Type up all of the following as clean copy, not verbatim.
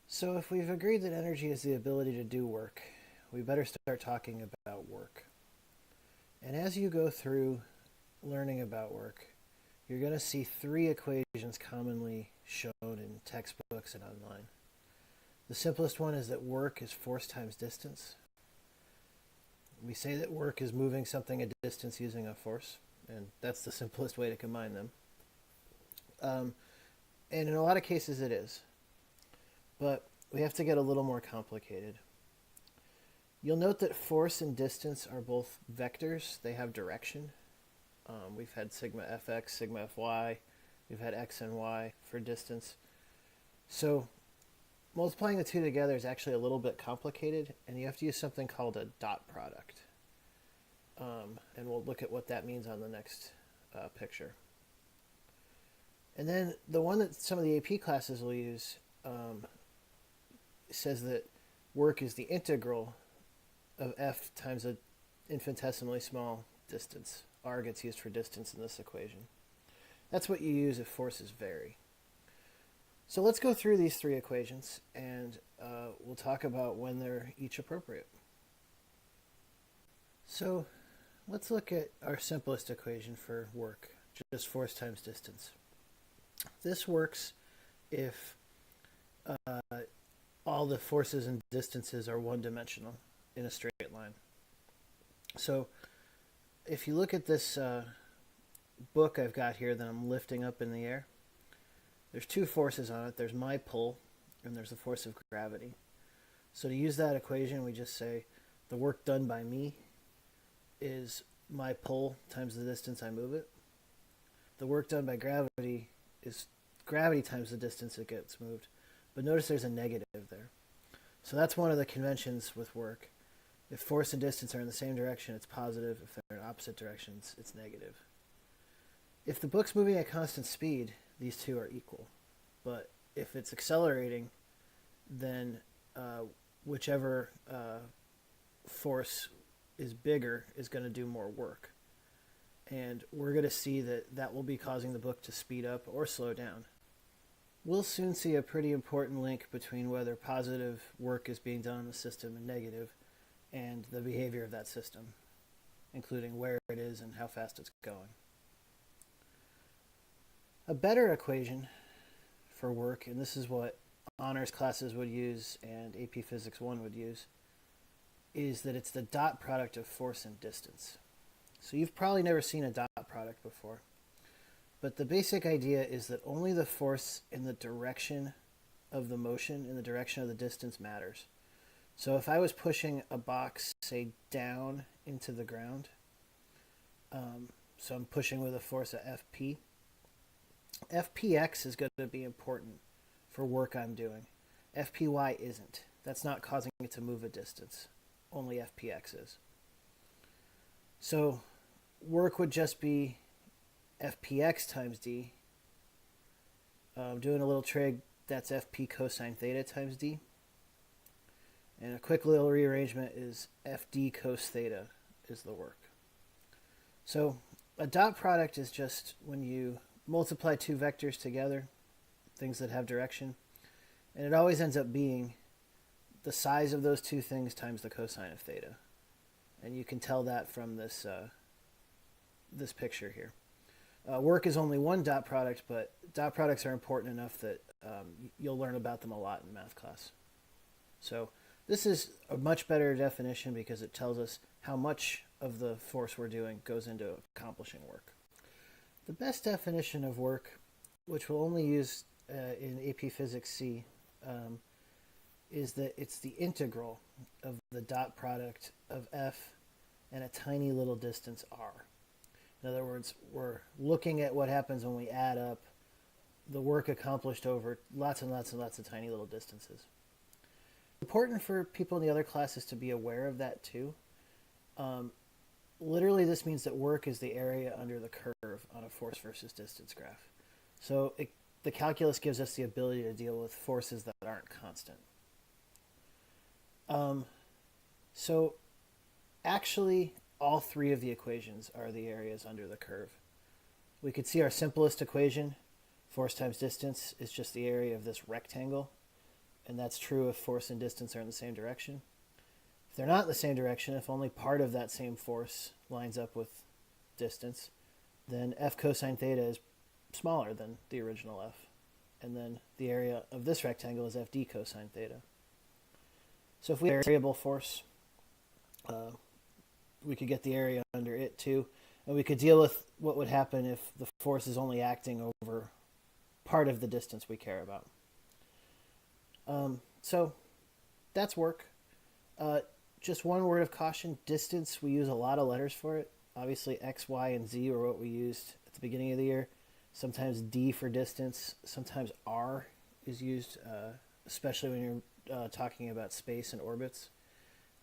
So if we've agreed that energy is the ability to do work, we better start talking about work. And as you go through learning about work, you're going to see three equations commonly shown in textbooks and online. The simplest one is that work is force times distance. We say that work is moving something a distance using a force, and that's the simplest way to combine them. And in a lot of cases it is. But we have to get a little more complicated. You'll note that force and distance are both vectors. They have direction. We've had sigma fx, sigma fy. We've had x and y for distance. So multiplying the two together is actually a little bit complicated, and you have to use something called a dot product. And we'll look at what that means on the next picture. And then the one that some of the AP classes will use says that work is the integral of f times an infinitesimally small distance. R gets used for distance in this equation. That's what you use if forces vary. So let's go through these three equations, and we'll talk about when they're each appropriate. So let's look at our simplest equation for work, just force times distance. This works if all the forces and distances are one-dimensional in a straight line. So if you look at this book I've got here that I'm lifting up in the air, there's two forces on it. There's my pull, and there's the force of gravity. So to use that equation, we just say the work done by me is my pull times the distance I move it. The work done by gravity is gravity times the distance it gets moved. But notice there's a negative there. So that's one of the conventions with work. If force and distance are in the same direction, it's positive. If they're in opposite directions, it's negative. If the book's moving at constant speed, these two are equal. But if it's accelerating, then whichever force is bigger is going to do more work. And we're going to see that that will be causing the book to speed up or slow down. We'll soon see a pretty important link between whether positive work is being done in the system and negative, and the behavior of that system, including where it is and how fast it's going. A better equation for work, and this is what honors classes would use and AP Physics 1 would use, is that it's the dot product of force and distance. So you've probably never seen a dot product before. But the basic idea is that only the force in the direction of the motion, in the direction of the distance, matters. So if I was pushing a box, say, down into the ground, so I'm pushing with a force of Fp, Fpx is going to be important for work I'm doing. Fpy isn't. That's not causing it to move a distance. Only Fpx is. So work would just be Fpx times d. Doing a little trig, that's Fp cosine theta times d. And a quick little rearrangement is Fd cos theta is the work. So a dot product is just when you multiply two vectors together, things that have direction, and it always ends up being the size of those two things times the cosine of theta. And you can tell that from this this picture here. Work is only one dot product, but dot products are important enough that you'll learn about them a lot in math class. So this is a much better definition because it tells us how much of the force we're doing goes into accomplishing work. The best definition of work, which we'll only use in AP Physics C, is that it's the integral of the dot product of F and a tiny little distance r. In other words, we're looking at what happens when we add up the work accomplished over lots and lots and lots of tiny little distances. Important for people in the other classes to be aware of that too. Literally, this means that work is the area under the curve on a force versus distance graph. So the calculus gives us the ability to deal with forces that aren't constant. So actually, all three of the equations are the areas under the curve. We could see our simplest equation, force times distance, is just the area of this rectangle. and that's true if force and distance are in the same direction. If they're not in the same direction, if only part of that same force lines up with distance, then F cosine theta is smaller than the original F. And then the area of this rectangle is FD cosine theta. So if we have a variable force, we could get the area under it too. And we could deal with what would happen if the force is only acting over part of the distance we care about. So that's work. Just one word of caution, distance, we use a lot of letters for it. Obviously X, Y, and Z are what we used at the beginning of the year. Sometimes D for distance, sometimes R is used, especially when you're talking about space and orbits.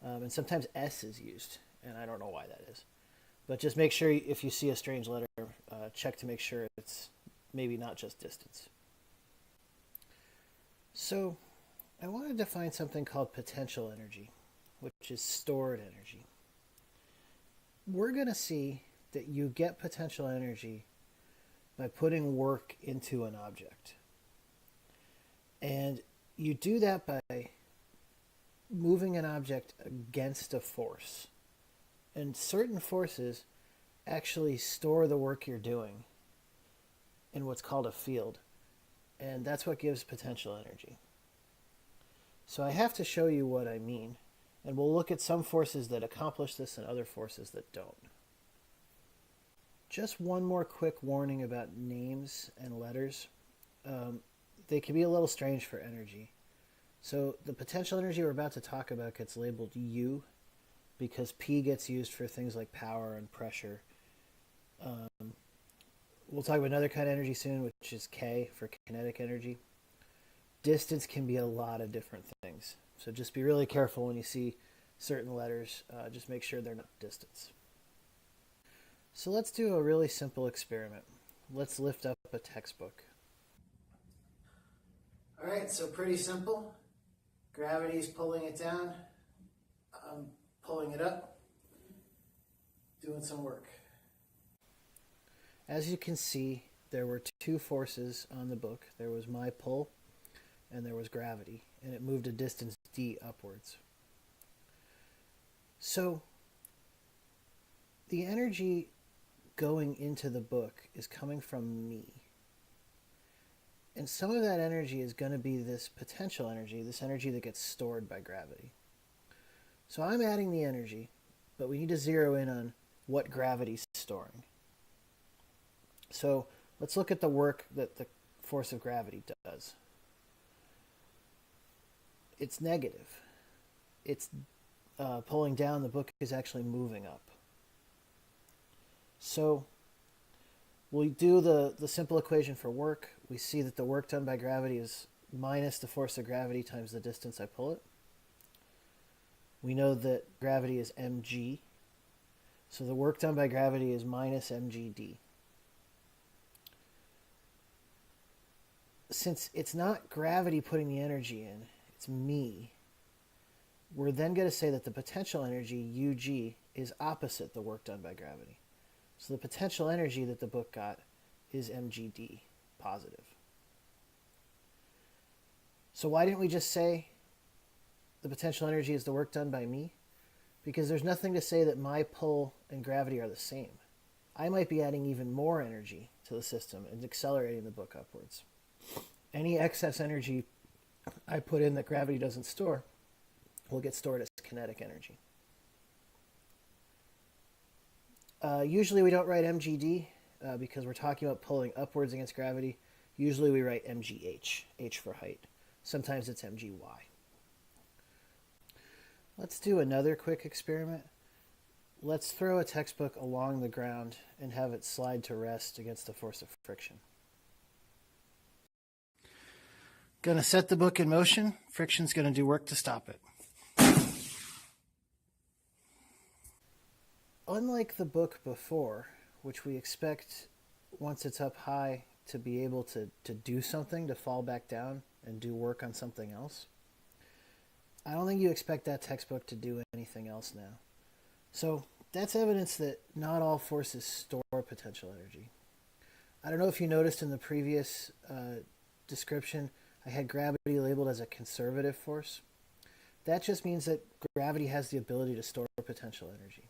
And sometimes S is used, and I don't know why that is. But just make sure if you see a strange letter, check to make sure it's maybe not just distance. So I want to define something called potential energy, which is stored energy. We're going to see that you get potential energy by putting work into an object. And you do that by moving an object against a force. And certain forces actually store the work you're doing in what's called a field. And that's what gives potential energy. So I have to show you what I mean. And we'll look at some forces that accomplish this and other forces that don't. Just one more quick warning about names and letters. They can be a little strange for energy. So the potential energy we're about to talk about gets labeled U because P gets used for things like power and pressure. We'll talk about another kind of energy soon, which is K for kinetic energy. Distance can be a lot of different things. So just be really careful when you see certain letters. Just make sure they're not distance. So let's do a really simple experiment. Let's lift up a textbook. All right, so pretty simple. Gravity's pulling it down. I'm pulling it up. Doing some work. As you can see, there were two forces on the book. There was my pull and there was gravity, and it moved a distance d upwards. So the energy going into the book is coming from me. And some of that energy is going to be this potential energy, this energy that gets stored by gravity. So I'm adding the energy, but we need to zero in on what gravity's storing. So let's look at the work that the force of gravity does. It's negative. It's pulling down. The book is actually moving up. So we'll do the simple equation for work. We see that the work done by gravity is minus the force of gravity times the distance I pull it. We know that gravity is mg. So the work done by gravity is minus mgd. Since it's not gravity putting the energy in, it's me, we're then going to say that the potential energy, UG, is opposite the work done by gravity. So the potential energy that the book got is mgd, positive. So why didn't we just say the potential energy is the work done by me? Because there's nothing to say that my pull and gravity are the same. I might be adding even more energy to the system and accelerating the book upwards. Any excess energy I put in that gravity doesn't store will get stored as kinetic energy. Usually we don't write mgd because we're talking about pulling upwards against gravity. Usually we write mgh, h for height. Sometimes it's mgy. Let's do another quick experiment. Let's throw a textbook along the ground and have it slide to rest against the force of friction. Going to set the book in motion. Friction's going to do work to stop it. Unlike the book before, which we expect once it's up high to be able to do something, to fall back down and do work on something else, I don't think you expect that textbook to do anything else now. So that's evidence that not all forces store potential energy. I don't know if you noticed in the previous description, I had gravity labeled as a conservative force. That just means that gravity has the ability to store potential energy.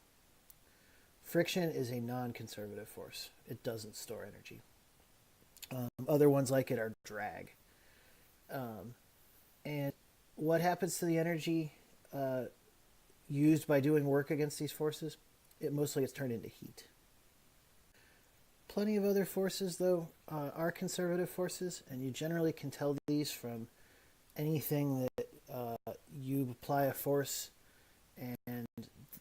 Friction is a non-conservative force. It doesn't store energy. Other ones like it are drag. And what happens to the energy used by doing work against these forces? It mostly gets turned into heat. Plenty of other forces, though, are conservative forces, and you generally can tell these from anything that you apply a force and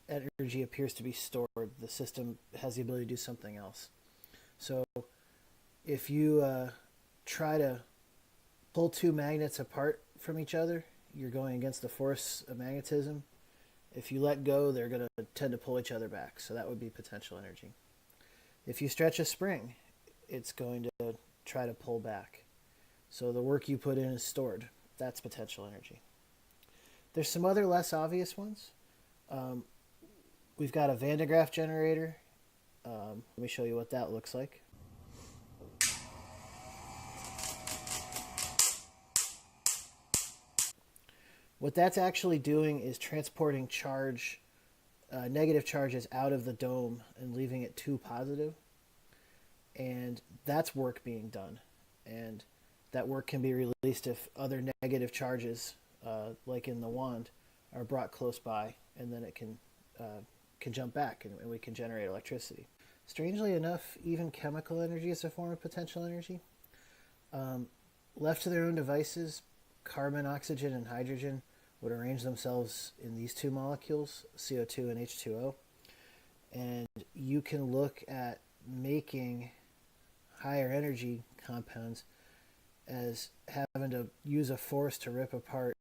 energy appears to be stored. The system has the ability to do something else. So if you try to pull two magnets apart from each other, you're going against the force of magnetism. If you let go, they're going to tend to pull each other back. So that would be potential energy. If you stretch a spring, it's going to try to pull back. So the work you put in is stored. That's potential energy. There's some other less obvious ones. We've got a Van de Graaff generator. Let me show you what that looks like. What that's actually doing is transporting charge, negative charges out of the dome and leaving it to positive. And that's work being done. And that work can be released if other negative charges, like in the wand, are brought close by, and then it can jump back, and we can generate electricity. Strangely enough, even chemical energy is a form of potential energy. Left to their own devices, carbon, oxygen, and hydrogen would arrange themselves in these two molecules, CO2 and H2O. And you can look at making higher energy compounds as having to use a force to rip apart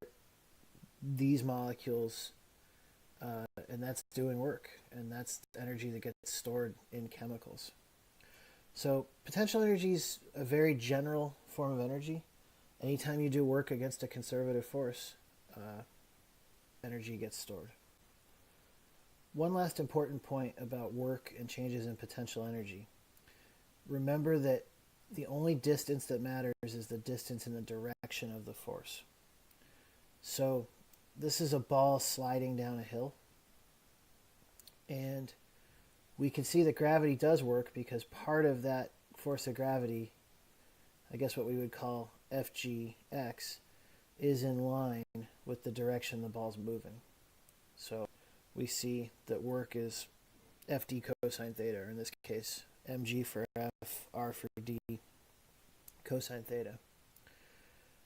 these molecules, and that's doing work, and that's energy that gets stored in chemicals. So potential energy is a very general form of energy. Anytime you do work against a conservative force, energy gets stored. One last important point about work and changes in potential energy. Remember that the only distance that matters is the distance in the direction of the force. So this is a ball sliding down a hill. And we can see that gravity does work because part of that force of gravity, I guess what we would call FGX, is in line with the direction the ball's moving. So we see that work is FD cosine theta, or in this case, mg for F, R for D, cosine theta.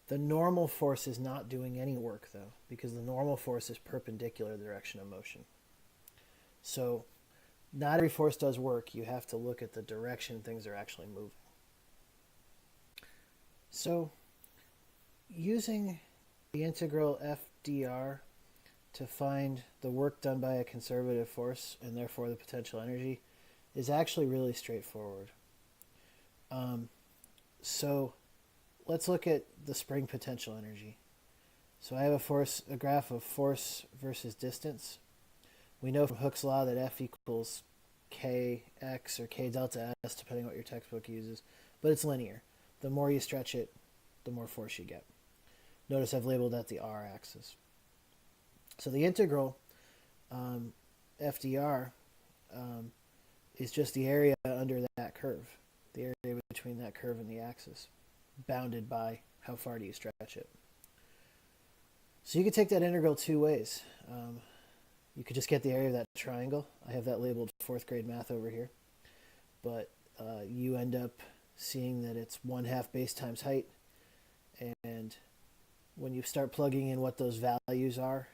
The normal force is not doing any work, though, because the normal force is perpendicular to the direction of motion. So not every force does work. You have to look at the direction things are actually moving. So using the integral FdR to find the work done by a conservative force, and therefore the potential energy, is actually really straightforward. So let's look at the spring potential energy. So I have a graph of force versus distance. We know from Hooke's law that F equals kx or k delta s, depending on what your textbook uses, but it's linear. The more you stretch it, the more force you get. Notice I've labeled that the r-axis. So the integral FdR is just the area under that curve, the area between that curve and the axis, bounded by how far do you stretch it. So you could take that integral two ways. You could just get the area of that triangle. I have that labeled 4th grade math over here. But you end up seeing that it's 1/2 base times height. And when you start plugging in what those values are,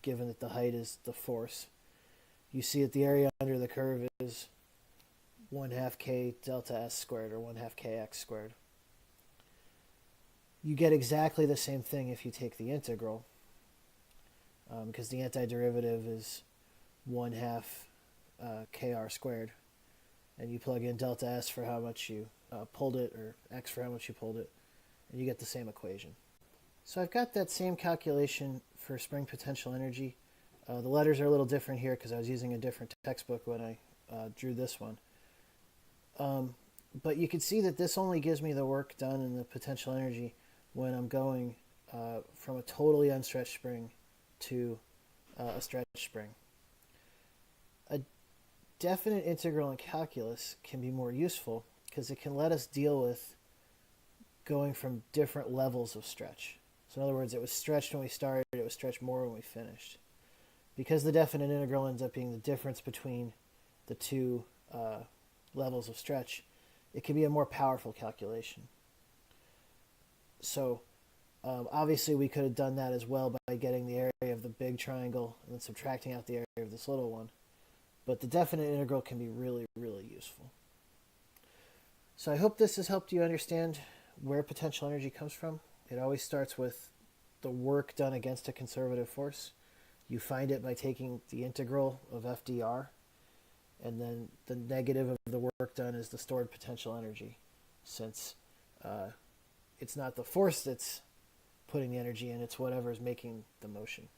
given that the height is the force, you see that the area under the curve is 1/2 k delta s squared, or 1/2 kx squared. You get exactly the same thing if you take the integral, because the antiderivative is 1/2 kr squared, and you plug in delta s for how much you pulled it, or x for how much you pulled it, and you get the same equation. So I've got that same calculation for spring potential energy. The letters are a little different here because I was using a different textbook when I drew this one. But you can see that this only gives me the work done in the potential energy when I'm going from a totally unstretched spring to a stretched spring. A definite integral in calculus can be more useful because it can let us deal with going from different levels of stretch. So in other words, it was stretched when we started, it was stretched more when we finished. Because the definite integral ends up being the difference between the two levels of stretch, it can be a more powerful calculation. So obviously we could have done that as well by getting the area of the big triangle and then subtracting out the area of this little one. But the definite integral can be really, really useful. So I hope this has helped you understand where potential energy comes from. It always starts with the work done against a conservative force. You find it by taking the integral of FDR, and then the negative of the work done is the stored potential energy, since it's not the force that's putting the energy in, it's whatever is making the motion.